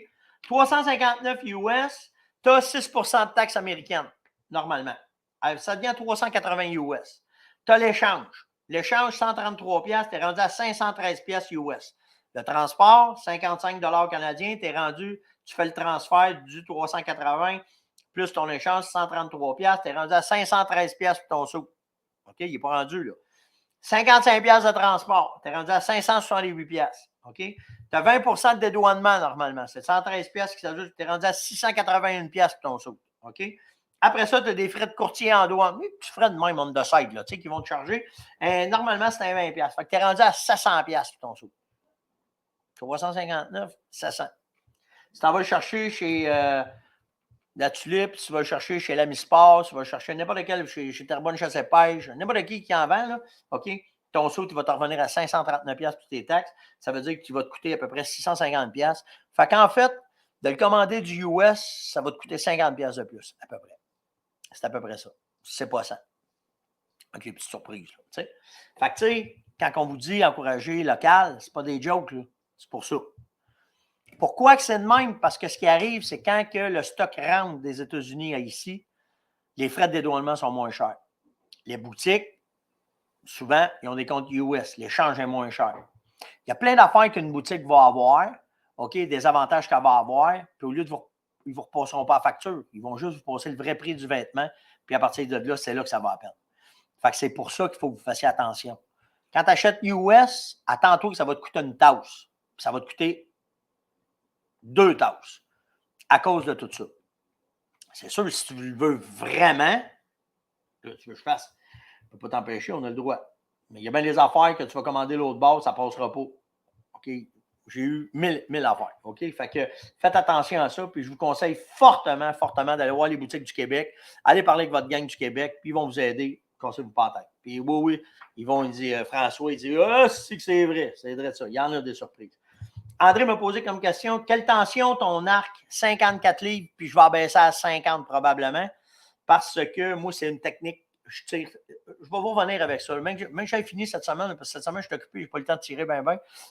359 US, tu as 6 de taxes américaines, normalement. Ça devient 380 US. Tu as l'échange. L'échange, 133$, tu es rendu à 513$ US. Le transport, 55$ canadiens, tu es rendu, tu fais le transfert du 380 plus ton échange, 133$, tu es rendu à 513$ pour ton sou. OK? Il n'est pas rendu, là. 55$ de transport, tu es rendu à 568$. OK? Tu as 20 de dédouanement normalement. C'est 113$ qui s'ajoute, tu es rendu à 681$ pour ton sou. OK? Après ça, tu as des frais de courtier en douane. Oui, petits frais de même on the side, là, qui vont te charger. Normalement, c'est un 20$. Fait que tu es rendu à 700$ pour ton sou. 359, 700. Si tu en vas le chercher chez la Tulipe, tu vas le chercher chez l'Amisport, tu vas le chercher n'importe quel, chez Terrebonne Chasse et Pêche, n'importe qui en vend, là, OK? Ton saut, tu vas te revenir à 539$ pour tes taxes. Ça veut dire que tu vas te coûter à peu près 650$. Fait qu'en fait, de le commander du US, ça va te coûter 50$ de plus, à peu près. C'est à peu près ça. C'est pas ça. OK, petite surprise, là, tu sais. Fait que, tu sais, quand on vous dit encourager local, c'est pas des jokes, là. C'est pour ça. Pourquoi que c'est de même? Parce que ce qui arrive, c'est quand que le stock rentre des États-Unis à ici, les frais de dédouanement sont moins chers. Les boutiques, souvent, ils ont des comptes US. L'échange est moins cher. Il y a plein d'affaires qu'une boutique va avoir, OK, des avantages qu'elle va avoir, puis au lieu de ils ne vous repasseront pas la facture. Ils vont juste vous passer le vrai prix du vêtement, puis à partir de là, c'est là que ça va à peine. Fait que c'est pour ça qu'il faut que vous fassiez attention. Quand tu achètes US, attends-toi que ça va te coûter une tasse. Ça va te coûter 2 tasses à cause de tout ça. C'est sûr, si tu le veux vraiment, que tu veux que je fasse, je ne peux pas t'empêcher, on a le droit. Mais il y a bien des affaires que tu vas commander l'autre bord, ça ne passera pas. OK? J'ai eu 1000 affaires. OK? Fait que faites attention à ça, puis je vous conseille fortement, fortement d'aller voir les boutiques du Québec. Allez parler avec votre gang du Québec, puis ils vont vous aider. Cassez-vous pas la tête. Puis oui, ils vont dire, François, il dit, c'est vrai. C'est vrai de ça. Il y en a des surprises. André m'a posé comme question, quelle tension ton arc? 54 livres, puis je vais abaisser à 50 probablement, parce que moi, c'est une technique, je tire, je vais vous revenir avec ça. Même que j'avais fini cette semaine, parce que cette semaine, je suis occupé, je n'ai pas le temps de tirer bien,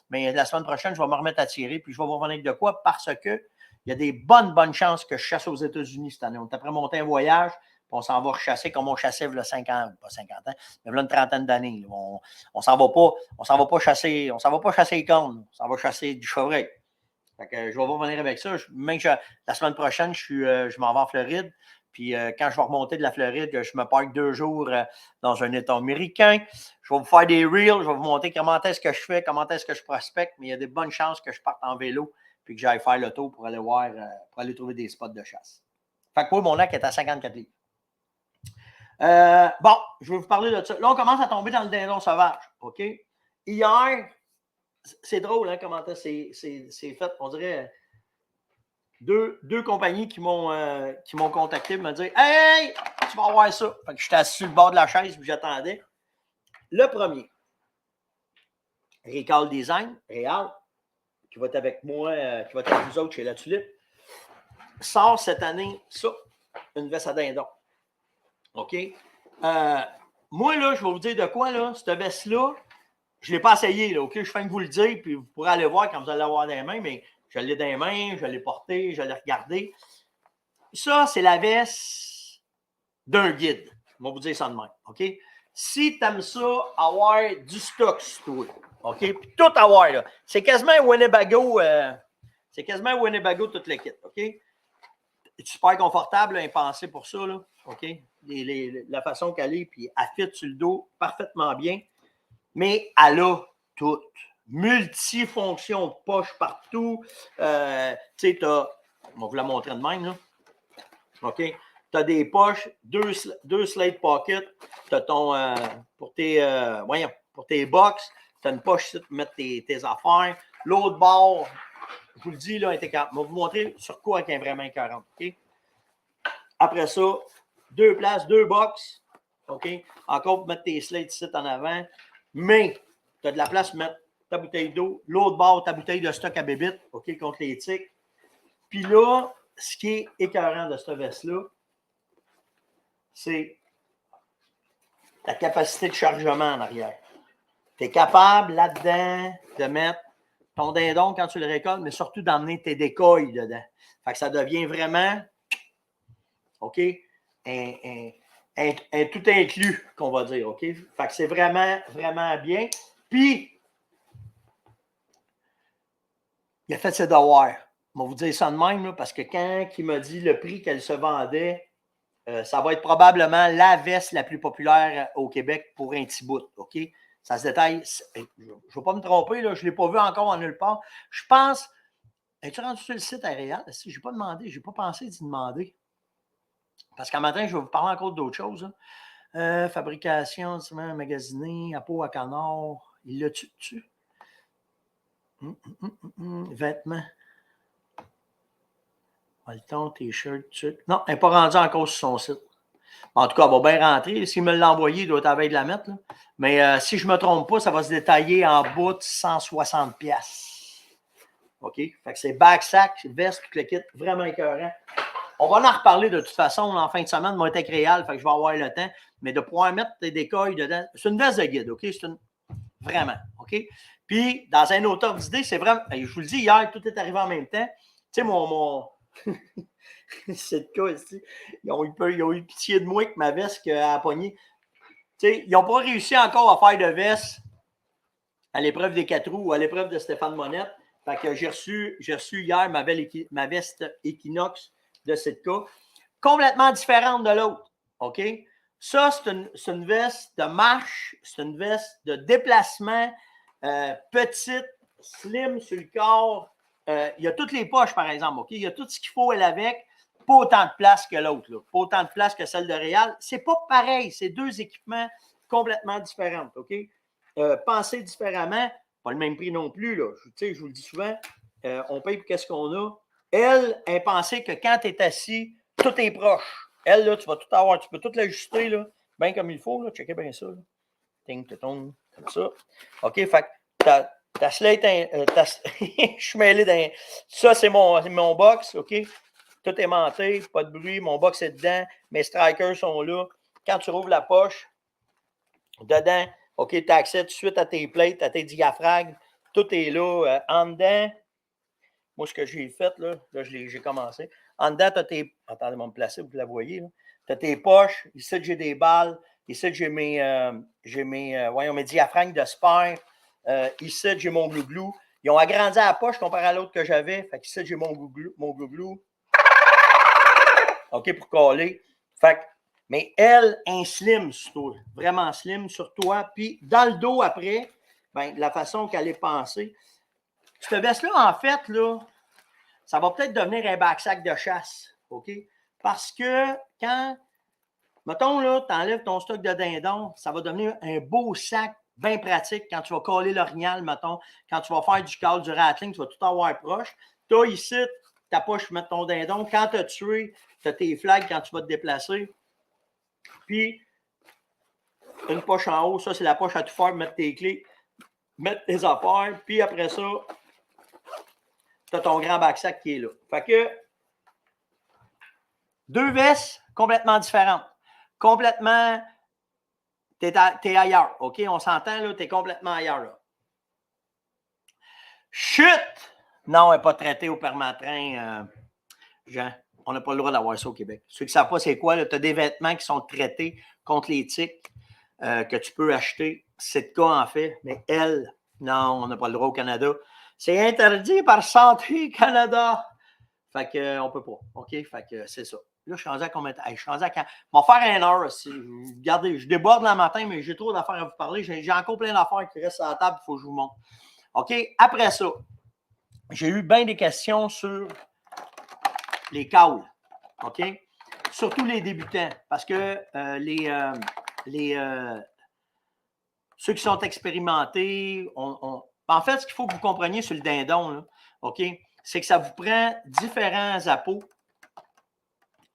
mais la semaine prochaine, je vais me remettre à tirer, puis je vais vous revenir de quoi? Parce que il y a des bonnes chances que je chasse aux États-Unis cette année. On est après monter un voyage, on s'en va chasser comme on chassait il y a 50, pas 50 ans, mais il y a une trentaine d'années. On s'en va pas chasser les cornes, on s'en va chasser du chevreuil. Fait que je vais revenir avec ça. Même que la semaine prochaine, je m'en vais en Floride. Puis quand je vais remonter de la Floride, je me parque 2 jours dans un État américain. Je vais vous faire des reels, je vais vous montrer comment est-ce que je fais, comment est-ce que je prospecte, mais il y a des bonnes chances que je parte en vélo puis que j'aille faire le tour pour aller voir, pour aller trouver des spots de chasse. Fait que moi, mon lac est à 54 livres. Bon, je vais vous parler de ça. Là, on commence à tomber dans le dindon sauvage. OK? Hier, c'est drôle hein, comment c'est fait. On dirait deux compagnies qui m'ont contacté et m'ont dit Hey, tu vas voir ça. Fait que j'étais assis sur le bord de la chaise et j'attendais. Le premier, Recall Design, Réal, qui va être avec moi, qui va être avec vous autres chez La Tulipe, sort cette année ça, une veste à dindon. OK? Moi, là, je vais vous dire de quoi, là, cette veste-là, je ne l'ai pas essayé, là, OK? Je fais que vous le dire, puis vous pourrez aller voir quand vous allez l'avoir dans les mains, mais je l'ai dans les mains, je l'ai porté, je l'ai regardé. Ça, c'est la veste d'un guide. Je vais vous dire ça de même, OK? Si tu aimes ça, avoir du stock sur toi, OK? Puis tout avoir, là. C'est quasiment un Winnebago, toute l'équipe, OK? Super confortable, un pensé pour ça, là, OK? La façon qu'elle est, puis elle fit sur le dos parfaitement bien. Mais elle a tout. Multifonction de poche partout. Tu sais, on va vous la montrer de même, là. OK? Tu as des poches, deux slate pockets. Tu as ton, pour tes box, tu as une poche ici pour mettre tes affaires. L'autre bord, je vous le dis, là, je vais vous montrer sur quoi elle est vraiment écœurante. OK? Après ça, 2 places, 2 box. OK? Encore pour mettre tes slates ici en avant. Mais tu as de la place pour mettre ta bouteille d'eau. L'autre bord, ta bouteille de stock à bébite, OK, contre les tiques. Puis là, ce qui est écœurant de cette veste-là, c'est la capacité de chargement en arrière. Tu es capable là-dedans de mettre ton dindon quand tu le récoltes, mais surtout d'emmener tes décoils dedans. Fait que ça devient vraiment, OK, un tout inclus, qu'on va dire, OK? Fait que c'est vraiment, vraiment bien. Puis, il a fait ses devoirs. Je vais vous dire ça de même, là, parce que quand il m'a dit le prix qu'elle se vendait, ça va être probablement la veste la plus populaire au Québec pour un petit bout, OK? Ça se détaille. Je ne vais pas me tromper, là, je ne l'ai pas vu encore en nulle part. Je pense. Es-tu rendu sur le site aérien? Je n'ai pas demandé, je n'ai pas pensé d'y demander. Parce qu'un matin, je vais vous parler encore d'autres choses. Fabrication, magasiné, à peau à canard. Il l'a-tu dessus? Vêtements. Palton, t-shirt, truc. Non, elle n'est pas rendue encore sur son site. En tout cas, elle va bien rentrer. S'il me l'a envoyé, il doit être à la veille de la mettre. Là. Mais si je ne me trompe pas, ça va se détailler en bas de 160$. OK? Fait que c'est backsack, veste, tout le kit, vraiment écœurant. On va en reparler de toute façon en fin de semaine. Moi, être réel, fait que je vais avoir le temps. Mais de pouvoir mettre des décoils dedans, c'est une veste de guide, OK? Vraiment, OK? Puis, dans un autre ordre d'idée, c'est vraiment. Je vous le dis, hier, tout est arrivé en même temps. Tu sais, mon... c'est le cas ici. Ils ont eu pitié de moi que ma veste a pogné. Tu sais, ils n'ont pas réussi encore à faire de veste à l'épreuve des 4 roues ou à l'épreuve de Stéphane Monette. Fait que j'ai reçu hier ma veste Equinox de Sitka, complètement différente de l'autre. OK? Ça, c'est une veste de marche, c'est une veste de déplacement, petite, slim sur le corps. Il y a toutes les poches, par exemple. OK? Il y a tout ce qu'il faut, elle, avec. Pas autant de place que l'autre. Là. Pas autant de place que celle de Réal. C'est pas pareil. C'est deux équipements complètement différents. OK? Pensez différemment. Pas le même prix non plus. Là. Je vous le dis souvent. On paye pour qu'est-ce qu'on a. Elle pensait que quand tu es assis, tout est proche. Elle, là, tu vas tout avoir. Tu peux tout l'ajuster, là, bien comme il faut. Là. Checkez bien ça. Là. Ting, comme ça. OK, fait que ta slate, je suis mêlé dans. Ça, c'est mon box, OK? Tout est monté, pas de bruit, mon box est dedans, mes strikers sont là. Quand tu rouvres la poche, dedans, OK, tu as accès tout de suite à tes plates, à tes diaphragmes, tout est là. En dedans, moi, ce que j'ai fait, là j'ai commencé. En dedans, tu as tes. Attendez-moi me placer, vous la voyez, là. Tu as tes poches. Ici, j'ai des balles. Ici, j'ai mes diaphragmes de spare. Ici, j'ai mon glou-glou. Ils ont agrandi la poche comparé à l'autre que j'avais. Fait qu'ici, j'ai mon glou-glou. OK, pour coller. Fait que, mais elle, un slim sur toi. Vraiment slim sur toi. Puis dans le dos après, ben, la façon qu'elle est pensée. Cette veste-là, en fait, là, ça va peut-être devenir un backsack de chasse. OK? Parce que quand, mettons, là, tu enlèves ton stock de dindon, ça va devenir un beau sac bien pratique quand tu vas coller l'orignal, mettons, quand tu vas faire du call, du rattling, tu vas tout avoir proche. Tu as ici ta poche pour mettre ton dindon. Quand tu as tué, tu as tes flags quand tu vas te déplacer. Puis, une poche en haut, ça, c'est la poche à tout faire, mettre tes clés, mettre tes affaires. Puis après ça, tu as ton grand backsack qui est là. Fait que, deux vestes complètement différentes. Complètement, t'es ailleurs. OK? On s'entend, là, t'es complètement ailleurs, là. Chute! Non, elle n'est pas traitée au permatrin, Jean. On n'a pas le droit d'avoir ça au Québec. Ceux qui ne savent pas c'est quoi, tu as des vêtements qui sont traités contre les tiques que tu peux acheter. C'est le cas, en fait. Mais elle, non, on n'a pas le droit au Canada. C'est interdit par Santé Canada. Fait qu'on ne peut pas. OK? Fait que c'est ça. Là, je suis rendu à combien de temps? Je suis rendu à quand? On va faire 1 heure aussi. Regardez, je déborde le matin, mais j'ai trop d'affaires à vous parler. J'ai encore plein d'affaires qui restent à la table. Il faut que je vous montre. OK? Après ça, j'ai eu bien des questions sur les cauls. OK? Surtout les débutants. Parce que ceux qui sont expérimentés, en fait, ce qu'il faut que vous compreniez sur le dindon, là, OK? C'est que ça vous prend différents appos.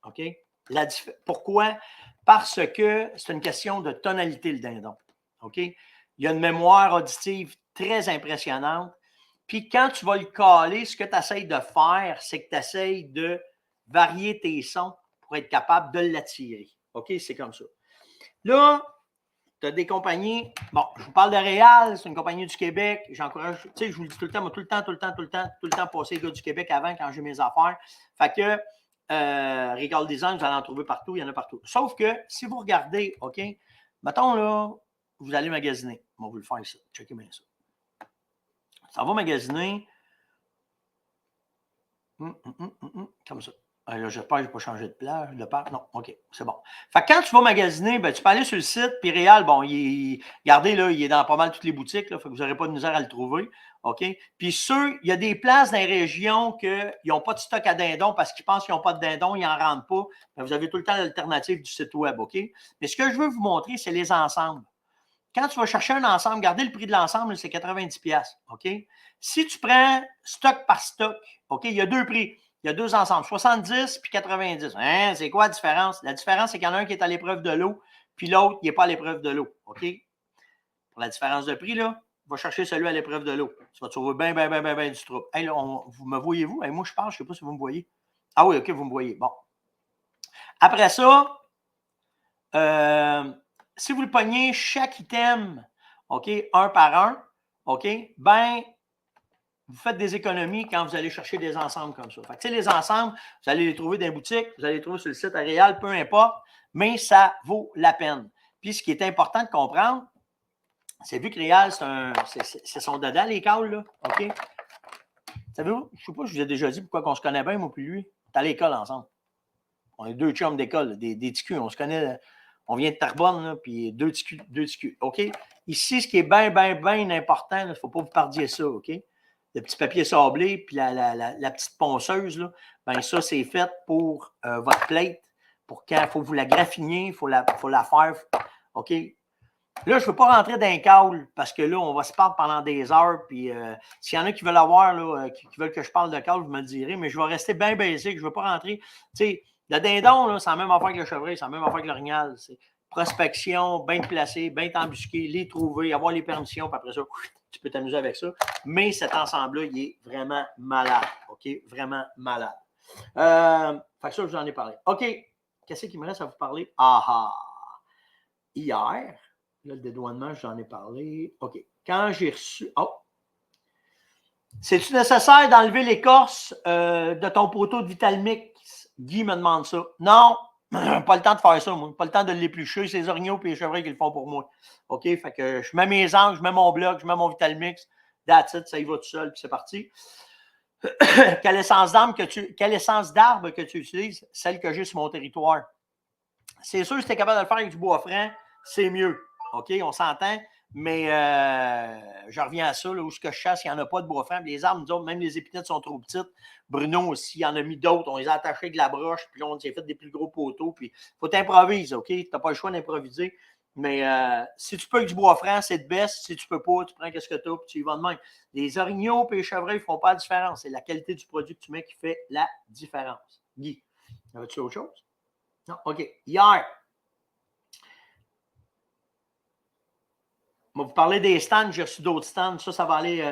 OK? Pourquoi? Parce que c'est une question de tonalité, le dindon. OK? Il y a une mémoire auditive très impressionnante. Puis quand tu vas le caler, ce que tu essaies de faire, c'est que tu essaies de varier tes sons pour être capable de l'attirer. OK? C'est comme ça. Là, tu as des compagnies. Bon, je vous parle de Réal, c'est une compagnie du Québec. J'encourage, tu sais, je vous le dis tout le temps, moi, tout le temps passer les gars du Québec avant quand j'ai mes affaires. Fait que Regal Design, vous allez en trouver partout, il y en a partout. Sauf que si vous regardez, OK, mettons là, vous allez magasiner. On va vous le faire ici. Checkez bien ça. Ça va magasiner. Comme ça. Là, j'espère que je n'ai pas changé de place. Non, OK, c'est bon. Fait que quand tu vas magasiner, ben, tu peux aller sur le site. Puis Réal, bon, regardez, là, il est dans pas mal toutes les boutiques. Là, fait que vous n'aurez pas de misère à le trouver. OK? Puis il y a des places dans les régions qu'ils n'ont pas de stock à dindon parce qu'ils pensent qu'ils n'ont pas de dindon, ils n'en rendent pas. Ben, vous avez tout le temps l'alternative du site web. OK? Mais ce que je veux vous montrer, c'est les ensembles. Quand tu vas chercher un ensemble, regardez le prix de l'ensemble, c'est 90$. OK? Si tu prends stock par stock, OK, il y a deux prix. Il y a deux ensembles, 70 puis 90. Hein, c'est quoi la différence? La différence, c'est qu'il y en a un qui est à l'épreuve de l'eau, puis l'autre, il n'est pas à l'épreuve de l'eau. OK? Pour la différence de prix, là, va chercher celui à l'épreuve de l'eau. Tu vas trouver bien du trouble. Hey, là, vous me voyez-vous? Hey, moi, je parle, je ne sais pas si vous me voyez. Ah oui, OK, vous me voyez. Bon. Après ça, si vous le pognez chaque item, OK, un par un, OK, ben, vous faites des économies quand vous allez chercher des ensembles comme ça. Fait que, les ensembles, vous allez les trouver dans les boutiques, vous allez les trouver sur le site Réal, peu importe, mais ça vaut la peine. Puis, ce qui est important de comprendre, c'est vu que Réal, c'est son dada, les câbles, là, OK? Savez-vous, je ne sais pas, je vous ai déjà dit pourquoi on se connaît bien, moi puis lui. On est à l'école ensemble. On est deux chums d'école, des TQ, on se connaît. On vient de Terrebonne, là, puis deux TQ. OK? Ici, ce qui est bien important, il ne faut pas vous pardier ça, OK? Le petit papier sablé, puis la petite ponceuse, là, ben ça, c'est fait pour votre plate. Pour quand il faut que vous la graffiniez, il faut la faire. OK? Là, je ne veux pas rentrer dans un câble parce que là, on va se parler pendant des heures. Puis s'il y en a qui veulent avoir, là, qui veulent que je parle de câble, vous me le direz, mais je vais rester bien basique. Je ne veux pas rentrer. Tu sais, le dindon, là, c'est la même affaire que le chevreuil, c'est la même affaire que l'orignal. C'est prospection, bien placé, bien t'embusquer, les trouver, avoir les permissions, puis après ça, tu peux t'amuser avec ça. Mais cet ensemble-là, il est vraiment malade. OK? Vraiment malade. Fait que ça, je vous en ai parlé. OK. Qu'est-ce qu'il me reste à vous parler? Hier, là, le dédouanement, j'en ai parlé. OK. Quand j'ai reçu. Oh! C'est-tu nécessaire d'enlever l'écorce de ton poteau de Vitalmix? Guy me demande ça. Non, Pas le temps de faire ça, moi. Pas le temps de l'éplucher. C'est les orignaux et les chevreuils qui le font pour moi. OK? Fait que je mets mes angles, je mets mon bloc, je mets mon Vitalmix. That's it, ça y va tout seul, puis c'est parti. Quelle essence d'arbre que tu utilises? Celle que j'ai sur mon territoire. C'est sûr, si tu es capable de le faire avec du bois franc, c'est mieux. OK? On s'entend. Mais je reviens à ça, là, où ce que je chasse, il n'y en a pas de bois franc. Les arbres, nous autres, même les épinettes sont trop petites. Bruno aussi, il en a mis d'autres. On les a attachés avec de la broche, puis là, on s'est fait des plus gros poteaux. Puis il faut t'improviser, OK? Tu n'as pas le choix d'improviser. Mais si tu peux avec du bois franc, c'est de best. Si tu peux pas, tu prends qu'est-ce que tu as, puis tu y vas de même. Les orignaux et les chevreuils ne font pas la différence. C'est la qualité du produit que tu mets qui fait la différence. Guy, avais-tu autre chose? Non, OK. Hier, je vais vous parler des stands. J'ai reçu d'autres stands. Ça va aller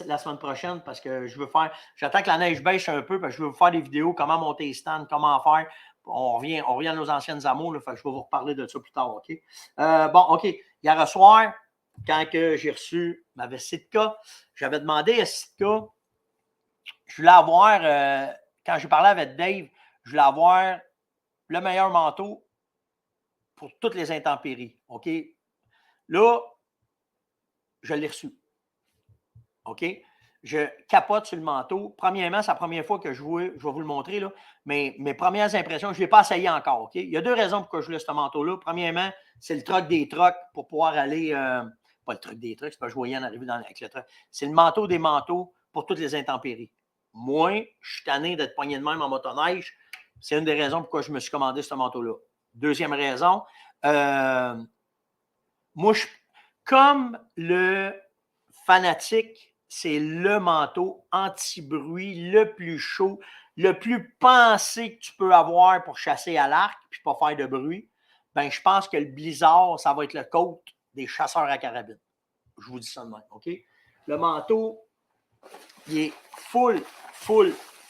la semaine prochaine parce que je veux faire. J'attends que la neige baisse un peu parce que je veux vous faire des vidéos, comment monter les stands, comment faire. On revient à nos anciennes amours. Là, fait que je vais vous reparler de ça plus tard. OK? Bon, OK. Hier soir, quand j'ai reçu ma Sitka, j'avais demandé à Sitka, je voulais avoir, quand j'ai parlé avec Dave, je voulais avoir le meilleur manteau pour toutes les intempéries. OK? Là, je l'ai reçu. OK? Je capote sur le manteau. Premièrement, c'est la première fois que je vais vous le montrer, là, mais mes premières impressions, je ne l'ai pas essayé encore. OK? Il y a deux raisons pourquoi je voulais ce manteau-là. Premièrement, c'est le truck des trucks pour pouvoir aller. Pas le truc des trucks, c'est pas que je voyais en arriver avec le truck. C'est le manteau des manteaux pour toutes les intempéries. Moi, je suis tanné d'être poigné de même en motoneige. C'est une des raisons pourquoi je me suis commandé ce manteau-là. Deuxième raison, moi, comme le fanatique, c'est le manteau anti-bruit, le plus chaud, le plus pensé que tu peux avoir pour chasser à l'arc puis pas faire de bruit. Ben, je pense que le blizzard, ça va être le coat des chasseurs à carabine. Je vous dis ça de même, OK? Le manteau, il est full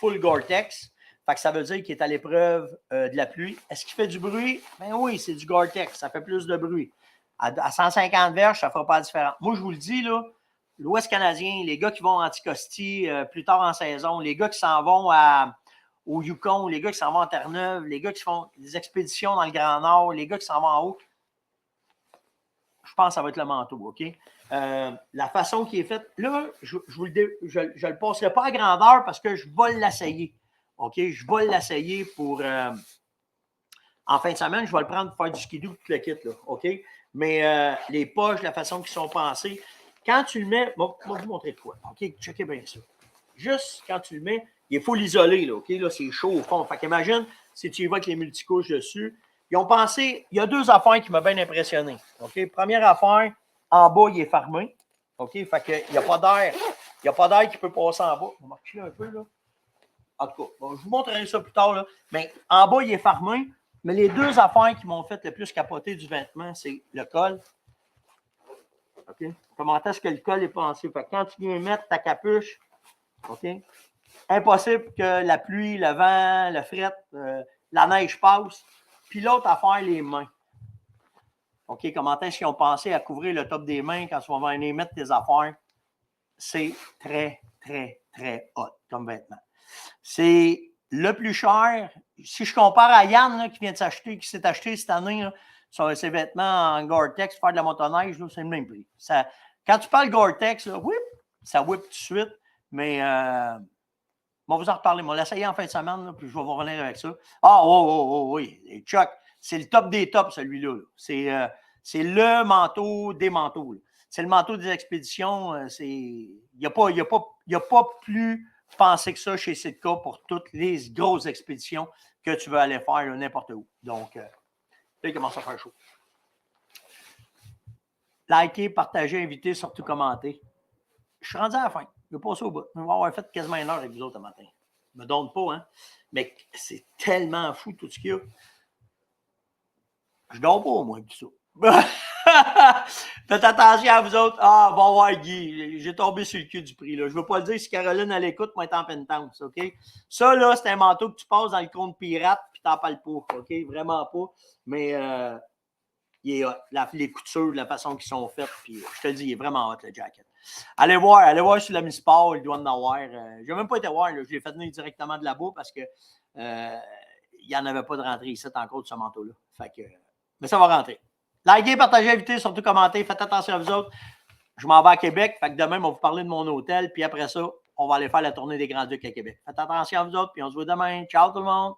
Gore-Tex. Fait que ça veut dire qu'il est à l'épreuve de la pluie. Est-ce qu'il fait du bruit? Ben oui, c'est du Gore-Tex. Ça fait plus de bruit. À 150 verges, ça ne fera pas la différence. Moi, je vous le dis, là, l'Ouest canadien, les gars qui vont à Anticosti plus tard en saison, les gars qui s'en vont au Yukon, les gars qui s'en vont en Terre-Neuve, les gars qui font des expéditions dans le Grand Nord, les gars qui s'en vont en haut, je pense que ça va être le manteau, OK? La façon qui est faite, là, je ne le passerai pas à grandeur parce que je vais l'essayer. OK? Je vais l'essayer pour... en fin de semaine, je vais le prendre pour faire du skidoo, tout le kit, là. OK? Mais les poches, la façon qu'ils sont pensées, quand tu le mets... Bon, je vais vous montrer de quoi. OK? Checkez bien ça. Juste quand tu le mets, il faut l'isoler, là. OK? Là, c'est chaud au fond. Fait qu'imagine, si tu y vas avec les multicouches dessus, ils ont pensé... Il y a deux affaires qui m'ont bien impressionné. OK? Première affaire, en bas, il est fermé. OK? Fait qu'il n'y a pas d'air. Il n'y a pas d'air qui peut passer en bas. On va marcher un peu, là. En tout cas, bon, je vous montrerai ça plus tard, là. Mais en bas, il est fermé. Mais les deux affaires qui m'ont fait le plus capoter du vêtement, c'est le col. OK? Comment est-ce que le col est pensé? Fait que quand tu viens mettre ta capuche, OK? Impossible que la pluie, le vent, le fret, la neige passe. Puis l'autre affaire, les mains. OK? Comment est-ce qu'ils ont pensé à couvrir le top des mains quand tu vas venir mettre tes affaires? C'est très, très, très hot comme vêtement. C'est le plus cher. Si je compare à Yann là, qui s'est acheté cette année là, sur ses vêtements en Gore-Tex, faire de la motoneige, là, c'est le même prix. Ça, quand tu parles Gore-Tex, là, ça whip tout de suite. Mais on va vous en reparler. On va l'essayer en fin de semaine, là, puis je vais vous revenir avec ça. Ah, oui. Et Chuck, c'est le top des tops, celui-là. Là. C'est le manteau des manteaux. Là. C'est le manteau des expéditions. Il n'y a pas plus pensé que ça chez Sitka pour toutes les grosses expéditions que tu veux aller faire n'importe où. Donc, là, il commence à faire chaud. Likez, partagez, invitez, surtout commentez. Je suis rendu à la fin. Je vais passer au bout. Je vais avoir fait quasiment une heure avec vous autres le matin. Je me donne pas, hein. Mais c'est tellement fou tout ce qu'il y a. Je dors pas au moins tout ça. Faites attention à vous autres. Ah, bon, voir Guy. J'ai tombé sur le cul du prix. Là. Je ne veux pas le dire si Caroline à l'écoute, moi, être en pénitence. OK? Ça, là, c'est un manteau que tu passes dans le compte pirate puis tu n'en parles pas. OK? Vraiment pas. Mais il est hot. Les coutures, la façon qu'ils sont faites. Puis je te le dis, il est vraiment hot, le jacket. Allez voir sur la Misport, il doit en avoir. Je n'ai même pas été voir. Là. Je l'ai fait venir directement de là-bas parce que il n'y en avait pas de rentrée ici encore de ce manteau-là. Fait que, mais ça va rentrer. Likez, partagez, invitez, surtout commentez. Faites attention à vous autres. Je m'en vais à Québec. Fait que demain, on va vous parler de mon hôtel. Puis après ça, on va aller faire la tournée des Grands Ducs à Québec. Faites attention à vous autres. Puis on se voit demain. Ciao tout le monde.